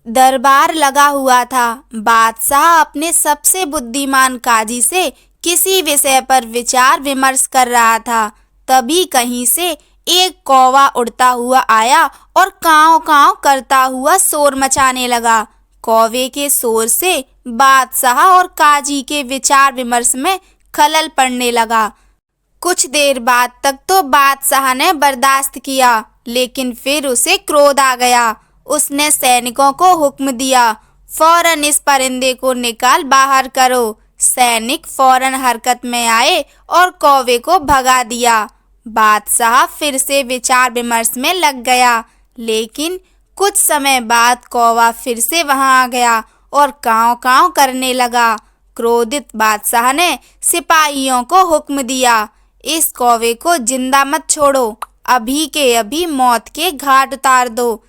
दरबार लगा हुआ था। बादशाह अपने सबसे बुद्धिमान काजी से किसी विषय पर विचार विमर्श कर रहा था। तभी कहीं से एक कौवा उड़ता हुआ आया और कांव कांव करता हुआ शोर मचाने लगा। कौवे के शोर से बादशाह और काजी के विचार विमर्श में खलल पड़ने लगा। कुछ देर बाद तक तो बादशाह ने बर्दाश्त किया, लेकिन फिर उसे क्रोध आ गया। उसने सैनिकों को हुक्म दिया, फौरन इस परिंदे को निकाल बाहर करो। सैनिक फौरन हरकत में आए और कौवे को भगा दिया। बादशाह फिर से विचार विमर्श में लग गया, लेकिन कुछ समय बाद कौवा फिर से वहां आ गया और कांव कांव करने लगा। क्रोधित बादशाह ने सिपाहियों को हुक्म दिया, इस कौवे को जिंदा मत छोड़ो, अभी के अभी मौत के घाट उतार दो।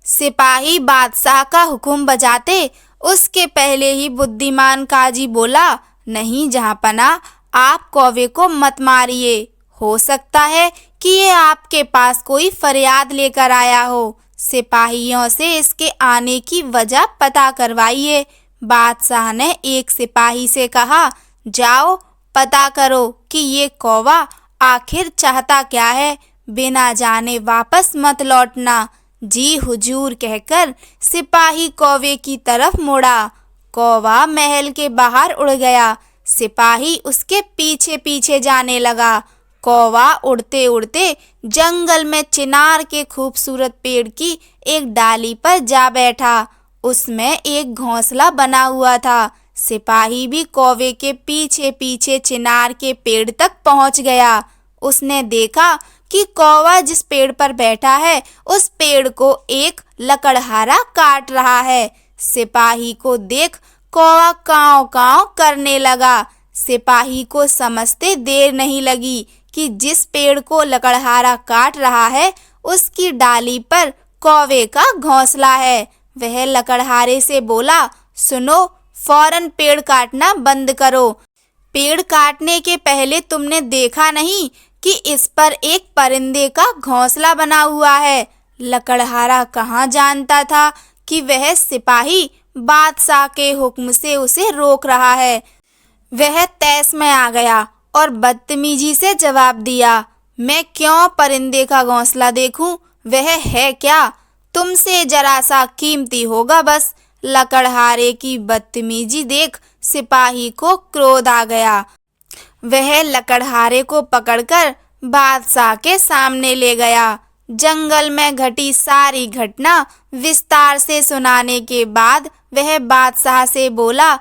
सिपाही बादशाह का हुक्म बजाते उसके पहले ही बुद्धिमान काजी बोला, नहीं जहाँपना, आप कौवे को मत मारिए। हो सकता है कि ये आपके पास कोई फरियाद लेकर आया हो। सिपाहियों से इसके आने की वजह पता करवाइए। बादशाह ने एक सिपाही से कहा, जाओ पता करो कि ये कौवा आखिर चाहता क्या है, बिना जाने वापस मत लौटना। जी हुजूर कहकर सिपाही कौवे की तरफ मुड़ा। कौवा महल के बाहर उड़ गया। सिपाही उसके पीछे पीछे जाने लगा। कौवा उड़ते उड़ते जंगल में चिनार के खूबसूरत पेड़ की एक डाली पर जा बैठा। उसमें एक घोंसला बना हुआ था। सिपाही भी कौवे के पीछे पीछे चिनार के पेड़ तक पहुंच गया। उसने देखा कि कौवा जिस पेड़ पर बैठा है, उस पेड़ को एक लकड़हारा काट रहा है। सिपाही को देख कौवा कांव कांव करने लगा। सिपाही को समझते देर नहीं लगी कि जिस पेड़ को लकड़हारा काट रहा है, उसकी डाली पर कौवे का घोंसला है। वह लकड़हारे से बोला, सुनो, फौरन पेड़ काटना बंद करो। पेड़ काटने के पहले तुमने देखा नहीं कि इस पर एक परिंदे का घोंसला बना हुआ है। लकड़हारा कहाँ जानता था कि वह सिपाही बादशाह के हुक्म से उसे रोक रहा है। वह तैस में आ गया और बदतमीजी से जवाब दिया, मैं क्यों परिंदे का घोंसला देखूं? वह है क्या? तुमसे जरा सा कीमती होगा बस। लकड़हारे की बदतमीजी देख सिपाही को क्रोध आ गया। वह लकड़हारे को पकड़कर बादशाह के सामने ले गया। जंगल में घटी सारी घटना विस्तार से सुनाने के बाद वह बादशाह से बोला,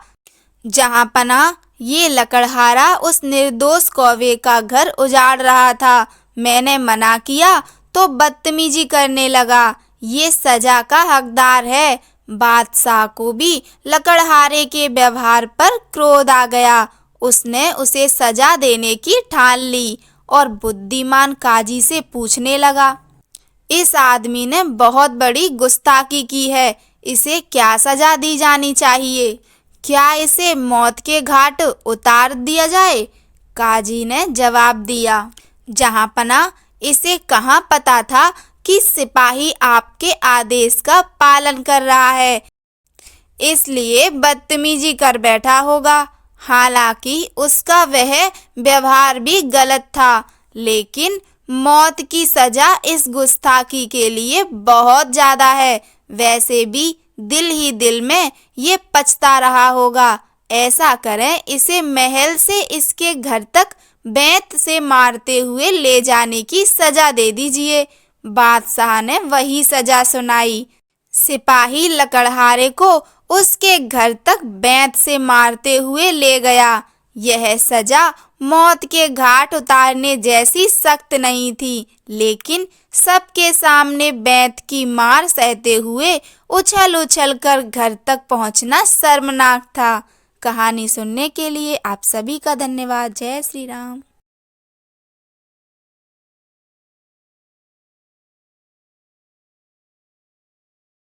जहाँपना, ये लकड़हारा उस निर्दोष कौवे का घर उजाड़ रहा था। मैंने मना किया तो बदतमीजी करने लगा। ये सजा का हकदार है। बादशाह को भी लकड़हारे के व्यवहार पर क्रोध आ गया। उसने उसे सजा देने की ठान ली और बुद्धिमान काजी से पूछने लगा, इस आदमी ने बहुत बड़ी गुस्ताखी की है, इसे क्या सजा दी जानी चाहिए? क्या इसे मौत के घाट उतार दिया जाए? काजी ने जवाब दिया, जहाँपना, इसे कहाँ पता था कि सिपाही आपके आदेश का पालन कर रहा है, इसलिए बदतमीजी कर बैठा होगा। हालांकि उसका वह व्यवहार भी गलत था, लेकिन मौत की सजा इस गुस्ताखी के लिए बहुत ज्यादा है। वैसे भी दिल ही दिल में ये पछता रहा होगा। ऐसा करें, इसे महल से इसके घर तक बेंत से मारते हुए ले जाने की सजा दे दीजिए। बादशाह ने वही सजा सुनाई। सिपाही लकड़हारे को उसके घर तक बेंत से मारते हुए ले गया। यह सजा मौत के घाट उतारने जैसी सख्त नहीं थी, लेकिन सबके सामने बेंत की मार सहते हुए उछल उछल कर घर तक पहुंचना शर्मनाक था। कहानी सुनने के लिए आप सभी का धन्यवाद। जय श्री राम।